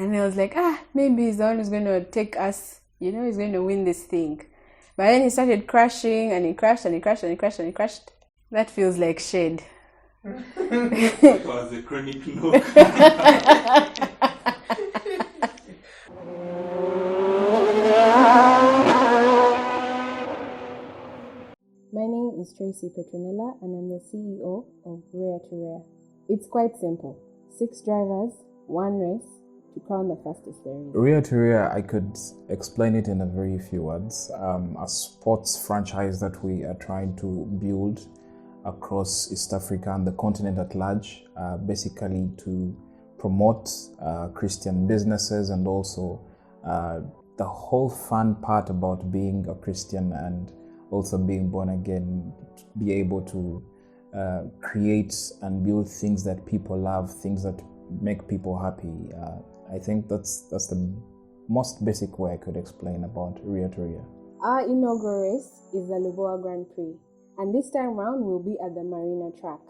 And I was like, maybe he's the one who's going to take us, he's going to win this thing. But then he started crashing, and he crashed, and he crashed, and he crashed, and he crashed. That feels like shade. It was a chronic no. My name is Tracy Petronella, and I'm the CEO of Rare to Rare. It's quite simple. 6 drivers, 1 race, to crown the fastest there is. Rare to Rare, I could explain it in a very few words. A sports franchise that we are trying to build across East Africa and the continent at large, basically to promote Christian businesses and also the whole fun part about being a Christian and also being born again, be able to create and build things that people love, things that make people happy. I think that's the most basic way I could explain about Rare to Rare. Our inaugural race is the Luboa Grand Prix, and this time round we'll be at the Marina track.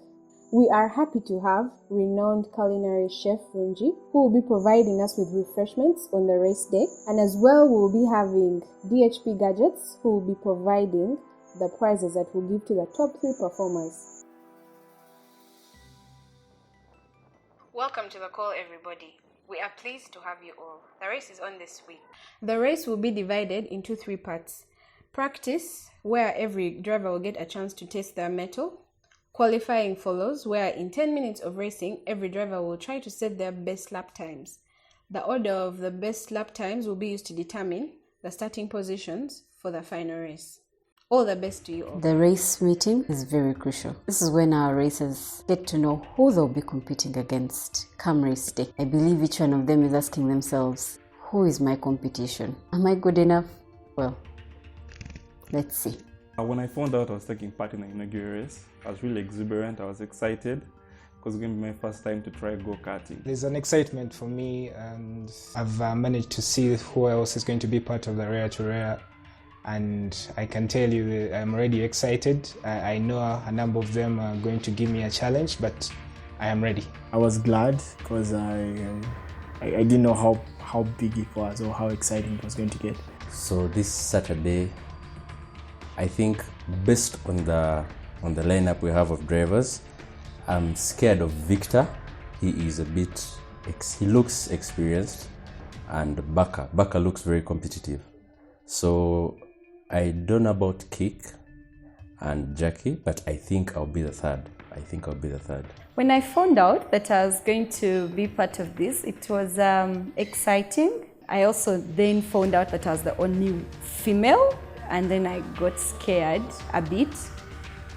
We are happy to have renowned culinary chef Runji, who will be providing us with refreshments on the race day, and as well we'll be having DHP Gadgets, who will be providing the prizes that we'll give to the top 3 performers. Welcome to the call, everybody. We are pleased to have you all. The race is on this week. The race will be divided into 3 parts. Practice, where every driver will get a chance to test their mettle. Qualifying follows, where in 10 minutes of racing, every driver will try to set their best lap times. The order of the best lap times will be used to determine the starting positions for the final race. All the best to you all. The race meeting is very crucial. This is when our racers get to know who they'll be competing against come race day. I believe each one of them is asking themselves, who is my competition? Am I good enough? Well, let's see. When I found out I was taking part in the inaugural race, I was really exuberant. I was excited because it's going to be my first time to try go-karting. There's an excitement for me, and I've managed to see who else is going to be part of the Rare to Rare, and I can tell you that I'm already excited. I know a number of them are going to give me a challenge, but I am ready. I was glad because I didn't know how big it was or how exciting it was going to get. So this Saturday, I think based on the lineup we have of drivers, I'm scared of Victor. He is he looks experienced, and Baka looks very competitive. So I don't know about Kick and Jackie, but I think I'll be the third. When I found out that I was going to be part of this, it was exciting. I also then found out that I was the only female, and then I got scared a bit,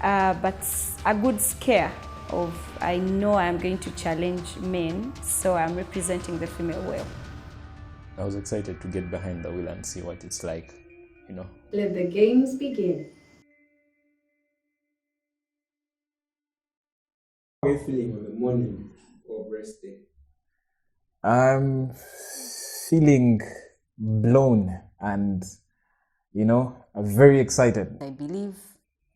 but a good scare of I know I'm going to challenge men, so I'm representing the female well. I was excited to get behind the wheel and see what it's like, Let the games begin. How are you feeling on the morning of race day? I'm feeling blown and, I'm very excited. I believe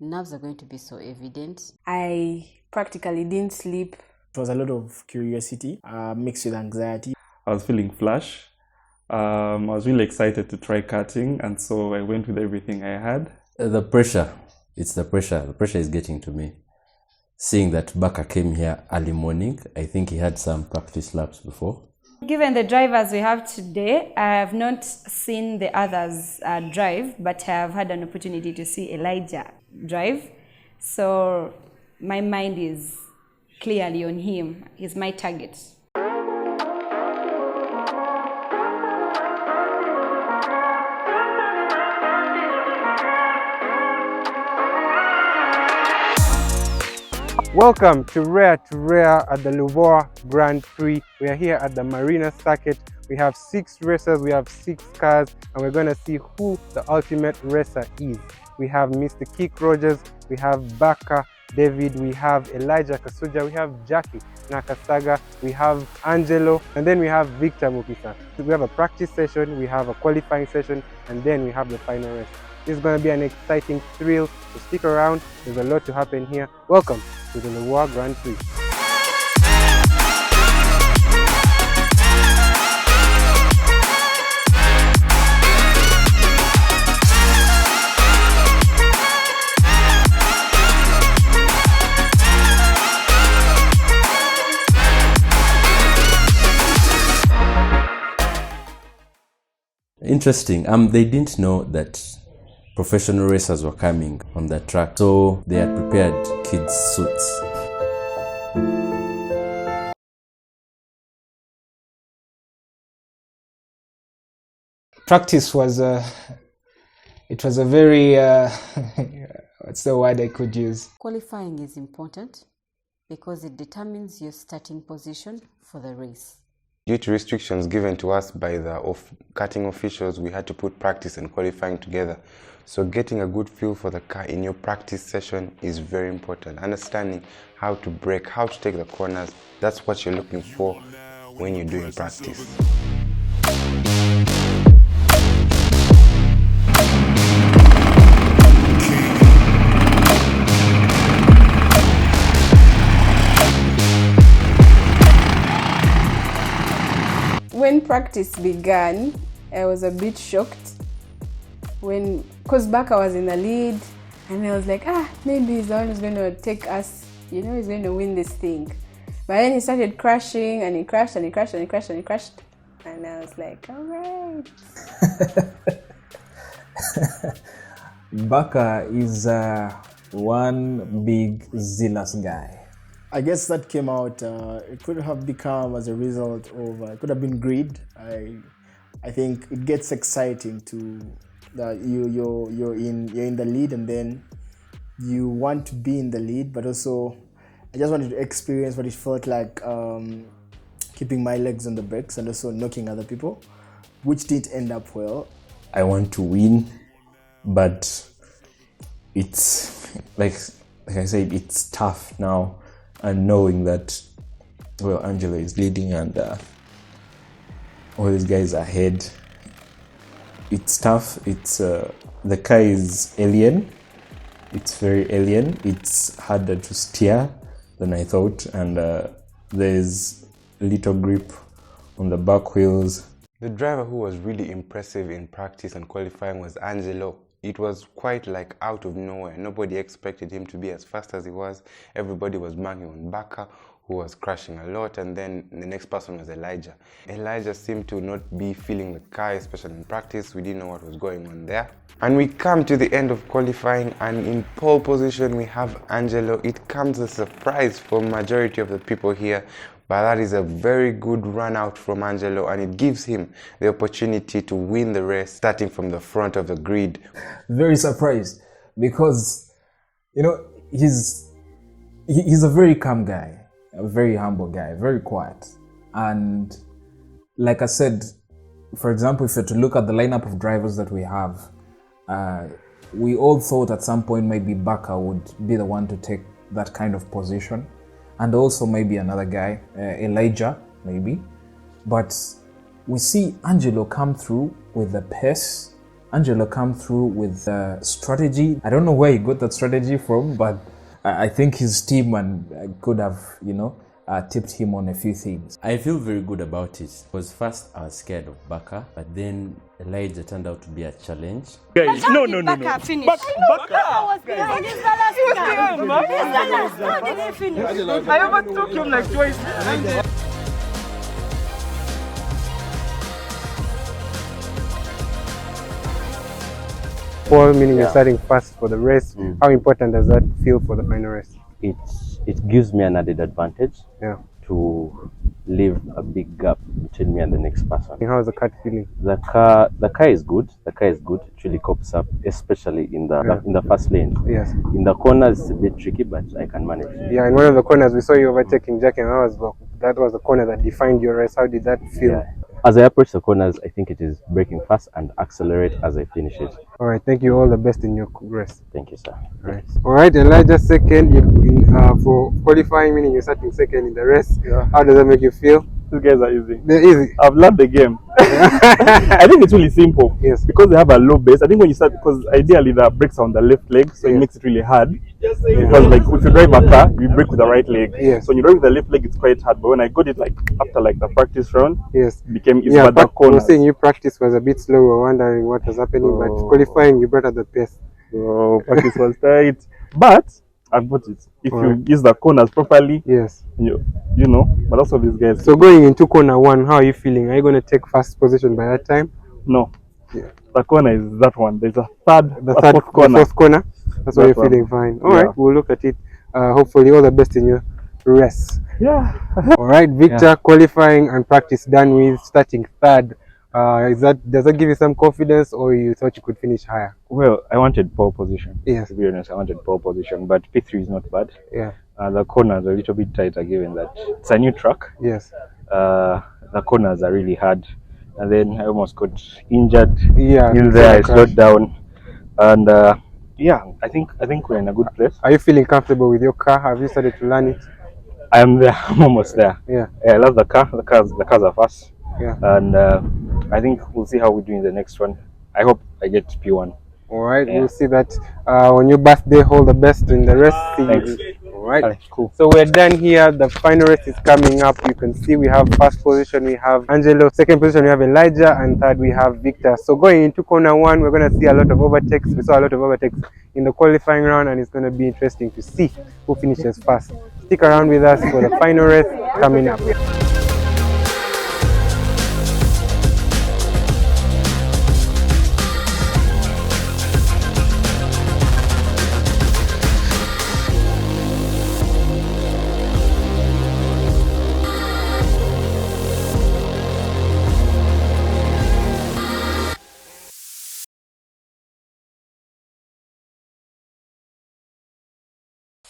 nerves are going to be so evident. I practically didn't sleep. It was a lot of curiosity mixed with anxiety. I was feeling flush. I was really excited to try karting, and so I went with everything I had. The pressure is getting to me. Seeing that Baka came here early morning, I think he had some practice laps before. Given the drivers we have today, I have not seen the others drive, but I have had an opportunity to see Elijah drive. So my mind is clearly on him. He's my target. Welcome to Rare at the Luboa Grand Prix. We are here at the Marina circuit. We have 6 racers, we have 6 cars, and we're going to see who the ultimate racer is. We have Mr. Kick Rogers, we have Baka David, we have Elijah Kasuja, we have Jackie Nakasaga, we have Angelo, and then we have Victor Mukisa. We have a practice session, we have a qualifying session, and then we have the final race. This is going to be an exciting thrill, so stick around. There's a lot to happen here. Welcome to the Luboa Grand Prix. Interesting. They didn't know that professional racers were coming on the track, so they had prepared kids' suits. Practice was it was a very what's the word I could use? Qualifying is important because it determines your starting position for the race. Due to restrictions given to us by the karting officials, we had to put practice and qualifying together. So getting a good feel for the car in your practice session is very important. Understanding how to brake, how to take the corners, that's what you're looking for when you're doing practice. When practice began, I was a bit shocked because Baka was in the lead, and I was like, maybe he's the one who's going to take us, he's going to win this thing. But then he started crashing, and he crashed, and he crashed, and he crashed, and he crashed. And I was like, all right. Baka is one big zealous guy. I guess that came out, it could have become as a result of, it could have been greed. I think it gets exciting to that you're in the lead, and then you want to be in the lead, but also I just wanted to experience what it felt like keeping my legs on the brakes and also knocking other people, which didn't end up well. I want to win, but it's like I said, it's tough now. And knowing that, well, Angelo is leading and all these guys are ahead, it's tough. It's the car is alien. It's very alien. It's harder to steer than I thought, and there's little grip on the back wheels. The driver who was really impressive in practice and qualifying was Angelo. It was quite like out of nowhere. Nobody expected him to be as fast as he was. Everybody was banging on Baka, who was crashing a lot, and then the next person was Elijah. Elijah seemed to not be feeling the car, especially in practice. We didn't know what was going on there. And we come to the end of qualifying, and in pole position we have Angelo. It comes as a surprise for majority of the people here, but that is a very good run out from Angelo, and it gives him the opportunity to win the race starting from the front of the grid. Very surprised because, he's a very calm guy, a very humble guy, very quiet. And like I said, for example, if you're to look at the lineup of drivers that we have, we all thought at some point maybe Baka would be the one to take that kind of position. And also maybe another guy, Elijah, maybe. But we see Angelo come through with the pace. Angelo come through with the strategy. I don't know where he got that strategy from, but I think his team could have, tipped him on a few things. I feel very good about it because first I was scared of Baka, but then Elijah turned out to be a challenge. Guys, no. Baka finished. Baka was behind. He's the last guy. He's the last. How did he finish? I overtook him like twice. Pole, meaning you're starting first for the race. How important does that feel for the final race? It gives me an added advantage to leave a big gap between me and the next person. How is the car feeling? The car is good. The car is good. It really copes up, especially in the first lane. Yes. In the corners, it's a bit tricky, but I can manage. Yeah, in one of the corners we saw you overtaking Jack, and that was the corner that defined your race. How did that feel? Yeah. As I approach the corners, I think it is braking fast and accelerate as I finish it. All right, thank you. All the best in your race. Thank you, sir. All right, Elijah second for qualifying, meaning you're starting second in the race. Yeah. How does that make you feel? These guys are easy. They're easy. I've learned the game. I think it's really simple. Yes. Because they have a low base. I think when you start, because ideally the brakes are on the left leg, so it makes it really hard. Because like if you drive a car, you brake with the right leg. Yes. So when you drive with the left leg, it's quite hard. But when I got it like after like the practice round, yes, it became easy. Yeah, but I was saying your practice was a bit slow. We're wondering what was happening, but qualifying you brought at the pace. So practice was tight, but I've got it. If you use the corners properly, yes, you know. But also these guys. So going into corner one, how are you feeling? Are you going to take first position by that time? No. The corner is that one. There's a fourth corner. That's why you're one. feeling fine. All right, we'll look at it. Hopefully, all the best in your race. Yeah. All right, Victor, qualifying and practice done with, starting third. Does that give you some confidence, or you thought you could finish higher? Well, I wanted pole position. Yes. To be honest, I wanted pole position, but P3 is not bad. Yeah. The corners are a little bit tighter, given that it's a new track. Yes. The corners are really hard, and then I almost got injured. Yeah. In there, I slowed down, and yeah, I think we're in a good place. Are you feeling comfortable with your car? Have you started to learn it? I am there. I'm almost there. Yeah. I love the car. The cars are fast. Yeah. And I think we'll see how we do in the next one. I hope I get P1. All right. Yeah. We'll see that on your birthday. All the best in the rest. Thanks. All right. Okay, cool. So we're done here. The final race is coming up. You can see we have first position, we have Angelo. Second position, we have Elijah. And third, we have Victor. So going into corner one, we're going to see a lot of overtakes. We saw a lot of overtakes in the qualifying round, and it's going to be interesting to see who finishes first. Stick around with us for the final race coming up.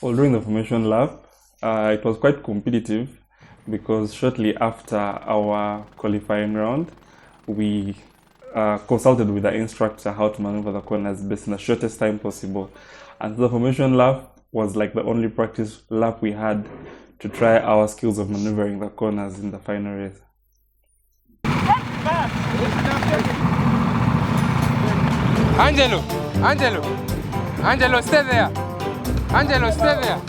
Well, during the formation lap, it was quite competitive because shortly after our qualifying round, we consulted with the instructor how to maneuver the corners best in the shortest time possible. And the formation lap was like the only practice lap we had to try our skills of maneuvering the corners in the final race. Angelo, stay there. Angelo, stay there.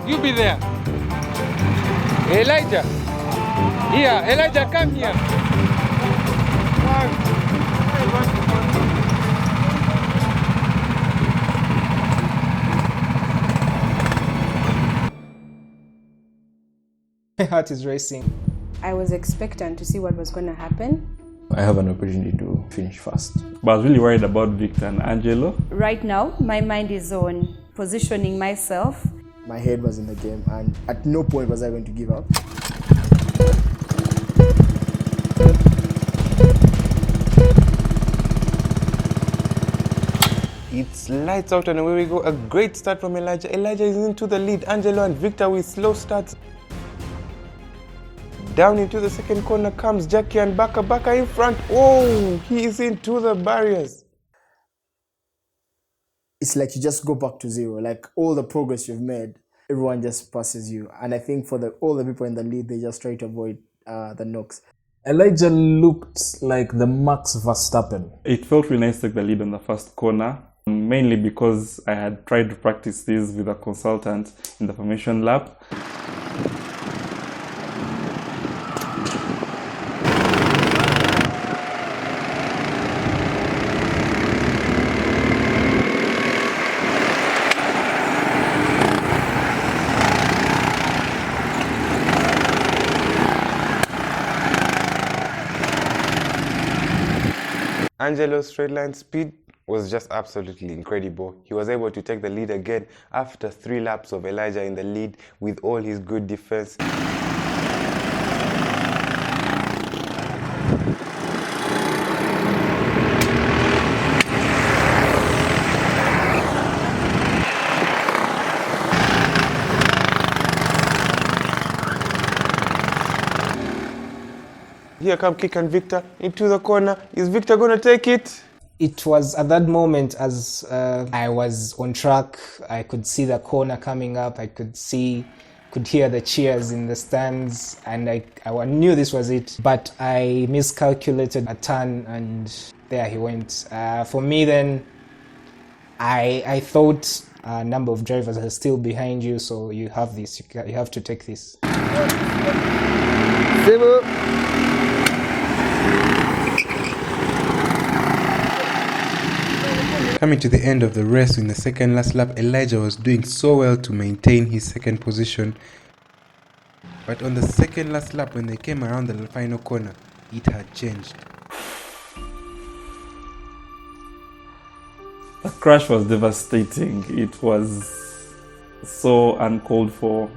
You be there. Elijah. Here, Elijah, come here. My heart is racing. I was expectant to see what was going to happen. I have an opportunity to finish fast. But I was really worried about Victor and Angelo. Right now, my mind is on positioning myself. My head was in the game, and at no point was I going to give up. It's lights out and away we go. A great start from Elijah. Elijah is into the lead. Angelo and Victor with slow starts. Down into the second corner comes Jackie and Baka in front. Oh, he is into the barriers. It's like you just go back to zero. Like all the progress you've made, everyone just passes you. And I think for all the people in the lead, they just try to avoid the knocks. Elijah looked like the Max Verstappen. It felt really nice to take the lead on the first corner, mainly because I had tried to practice this with a consultant in the formation lap. Angelo's straight line speed was just absolutely incredible. He was able to take the lead again after 3 laps of Elijah in the lead with all his good defense. Here come Kik and Victor into the corner. Is Victor going to take it? It was at that moment as I was on track. I could see the corner coming up. I could hear the cheers in the stands, and I knew this was it. But I miscalculated a turn, and there he went. For me then, I thought a number of drivers are still behind you, so you have this. You have to take this. Coming to the end of the race in the second last lap, Elijah was doing so well to maintain his second position. But on the second last lap, when they came around the final corner, it had changed. The crash was devastating. It was so uncalled for.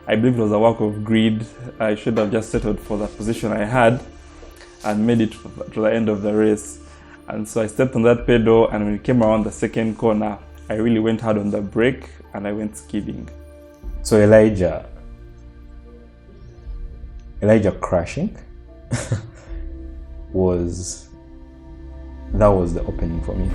I believe it was a work of greed. I should have just settled for the position I had and made it to the end of the race. And so I stepped on that pedal, and when it came around the second corner, I really went hard on the brake and I went skidding. So Elijah crashing was the opening for me.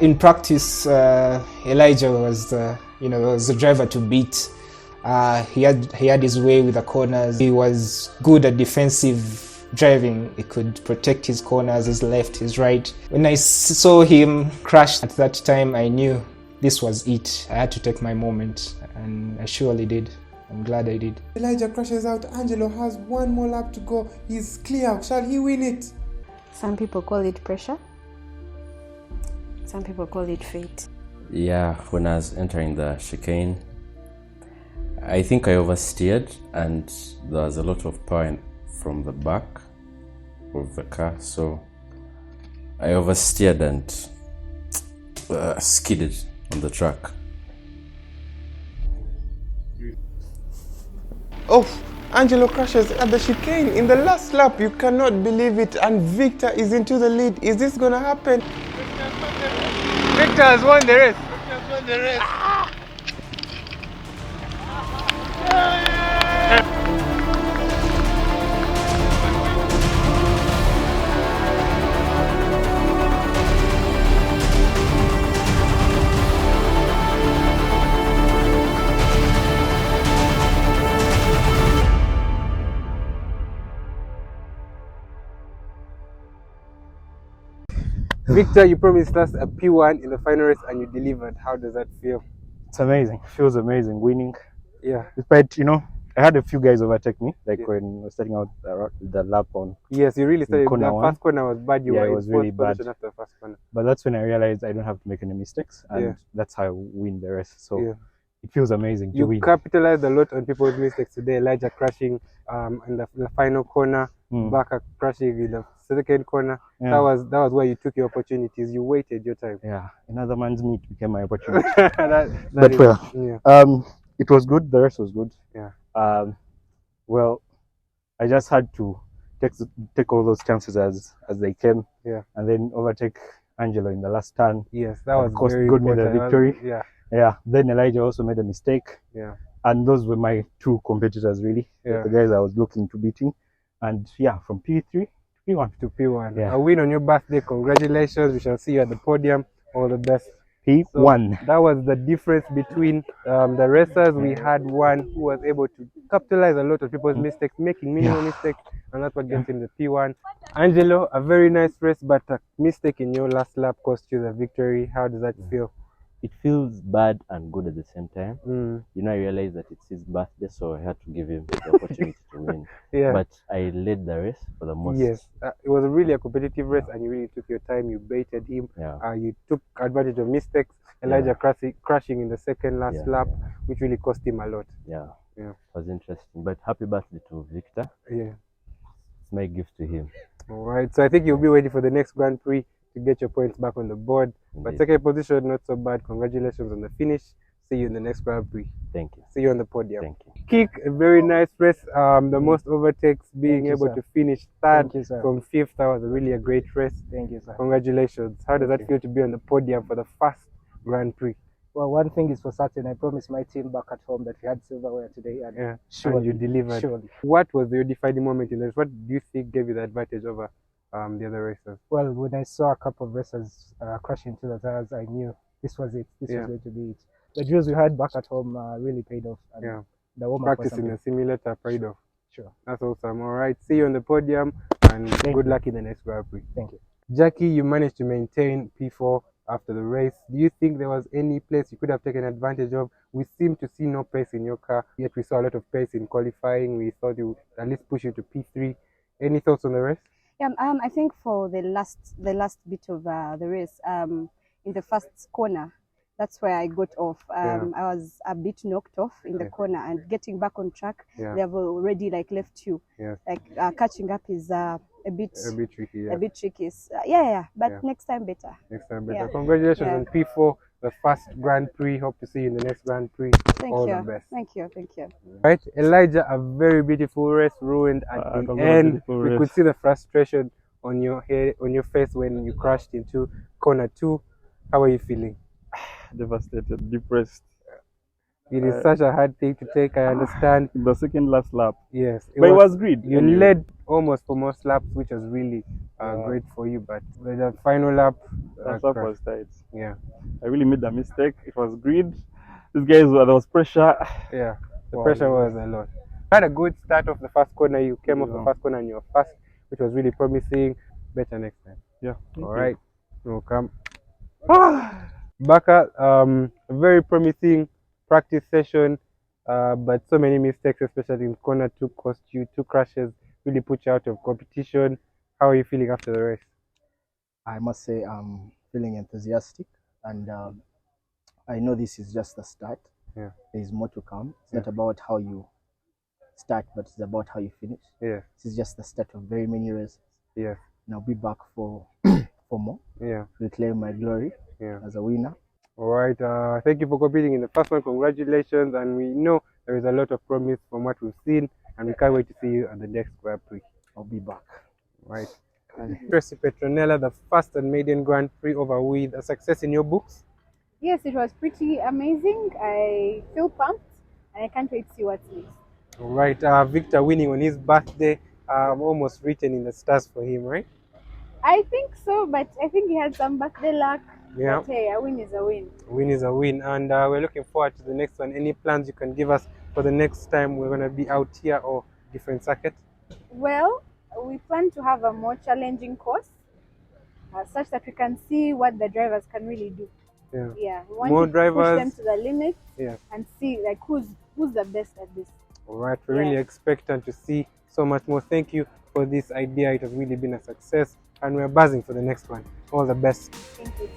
In practice, Elijah was the driver to beat. He had his way with the corners. He was good at defensive driving. He could protect his corners, his left, his right. When I saw him crash at that time, I knew this was it. I had to take my moment, and I surely did. I'm glad I did. Elijah crashes out. Angelo has one more lap to go. He's clear. Shall he win it? Some people call it pressure. Some people call it fate. Yeah, when I was entering the chicane, I think I oversteered, and there was a lot of power from the back of the car, so I oversteered and skidded on the track. Oh, Angelo crashes at the chicane in the last lap. You cannot believe it, and Victor is into the lead. Is this gonna happen? Victor has won the race. Victor, you promised us a P1 in the final race and you delivered. How does that feel? It's amazing. Feels amazing winning. Yeah. Despite, I had a few guys overtake me, when I was starting out the lap on. Yes, you really started. The first corner was bad. It was really bad. After the first corner. But that's when I realized I don't have to make any mistakes, and that's how I win the rest. So it feels amazing to win. You capitalized a lot on people's mistakes today. Elijah crashing in the final corner, Baka crashing in the second corner. That was where you took your opportunities. You waited your time. Yeah, another man's meat became my opportunity. It was good. The rest was good. Yeah. Well, I just had to take all those chances as they came. Yeah. And then overtake Angelo in the last turn. Yes, that was very got me the important. victory. Yeah. Then Elijah also made a mistake. Yeah. And those were my two competitors, really. Yeah. The guys I was looking to beating. And from P3 to P1. To P1. Yeah. A win on your birthday. Congratulations. We shall see you at the podium. All the best. P1. So that was the difference between the racers. We had one who was able to capitalize a lot of people's mistakes, making minimal mistakes, and that's what gets him the P1. Angelo, a very nice race, but a mistake in your last lap cost you the victory. How does that feel? It feels bad and good at the same time. I realized that it's his birthday, so I had to give him the opportunity to win. Yeah. But I led the race for the most. Yes, it was really a competitive race, and you really took your time. You baited him. Yeah. You took advantage of mistakes. Elijah crashing in the second last lap, which really cost him a lot. Yeah. It was interesting. But happy birthday to Victor. Yeah. It's my gift to him. All right. So I think you'll be waiting for the next Grand Prix to get your points back on the board. Indeed. But second position, not so bad. Congratulations on the finish. See you in the next Grand Prix. Thank you. See you on the podium. Thank you. Kick, a very nice race. The most overtakes, being able to finish third from fifth. That was really a great race. Thank you, sir. Congratulations. How does that feel to be on the podium for the first Grand Prix? Well, one thing is for certain, I promised my team back at home that we had silverware today, and and you delivered. Surely. What was your defining moment in this? What do you think gave you the advantage over the other racers? Well, when I saw a couple of racers crash into the tires, I knew this was it. This was going to be it. The drills we had back at home really paid off. And the warm-up was Practice in the simulator paid off. Sure. That's awesome. All right. See you on the podium, and good luck in the next Grand Prix. Thank you. Jackie, you managed to maintain P4 after the race. Do you think there was any place you could have taken advantage of? We seem to see no pace in your car, yet we saw a lot of pace in qualifying. We thought you would at least push you to P3. Any thoughts on the race? Yeah, I think for the last bit of the race, in the first corner, that's where I got off. I was a bit knocked off in the corner, and getting back on track, they have already like left you. Like catching up is a bit tricky. A bit tricky. But next time better. Next time better. Congratulations on P4, the first Grand Prix. Hope to see you in the next Grand Prix. All the best. Thank you. Right, Elijah, a very beautiful race ruined at the end. We could see the frustration on your head, on your face when you crashed into corner 2. How are you feeling? Devastated, depressed. It is such a hard thing to take, I understand. The second last lap. Yes. But it was great. You led almost for most laps, which was really great for you. But the final lap, lap was tight. Yeah. I really made a mistake. It was greed. These guys, there was pressure. Yeah. The pressure was a lot. Had a good start of the first corner. You came off the first corner and you were fast, which was really promising. Better next time. Yeah. All right. Welcome. Baka, a very promising practice session, but so many mistakes, especially in corner 2, cost you 2 crashes, really put you out of competition. How are you feeling after the race? I must say I'm feeling enthusiastic, and I know this is just the start. There is more to come. It's not about how you start, but it's about how you finish. This is just the start of very many races. And I'll be back for more. To reclaim my glory as a winner. All right. Thank you for competing in the first one. Congratulations. And we know there is a lot of promise from what we've seen, and we can't wait to see you at the next Grand Prix. I'll be back. Right. Tracy Petronella, the first and maiden Grand Prix over with a success in your books? Yes, it was pretty amazing. I feel pumped, and I can't wait to see what's next. All right. Victor winning on his birthday, almost written in the stars for him, right? I think so, but I think he had some birthday luck. Yeah. But hey, a win is a win. A win is a win, and we're looking forward to the next one. Any plans you can give us for the next time we're going to be out here or different circuit? Well, we plan to have a more challenging course, such that we can see what the drivers can really do. Yeah. We want more to drivers, push them to the limit. Yeah. And see like who's the best at this. All right, we're really expectant to see so much more. Thank you for this idea. It has really been a success, and we're buzzing for the next one. All the best. Thank you.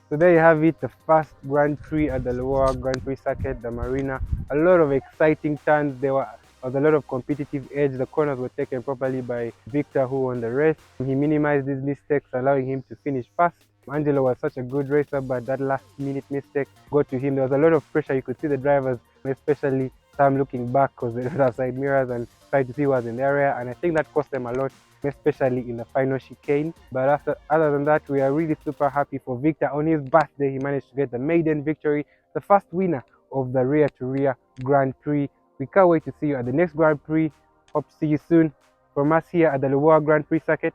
So there you have it, the first Grand Prix at the Lubowa Grand Prix circuit, the Marina. A lot of exciting turns. There was a lot of competitive edge. The corners were taken properly by Victor, who won the race. He minimized these mistakes, allowing him to finish fast. Angelo was such a good racer, but that last-minute mistake got to him. There was a lot of pressure. You could see the drivers, especially Sam, looking back because they don't have side mirrors and trying to see who was in the area. And I think that cost them a lot, especially in the final chicane. But other than that, we are really super happy for Victor. On his birthday, he managed to get the maiden victory, the first winner of the rear-to-rear Grand Prix. We can't wait to see you at the next Grand Prix. Hope to see you soon. From us here at the Lubowa Grand Prix circuit,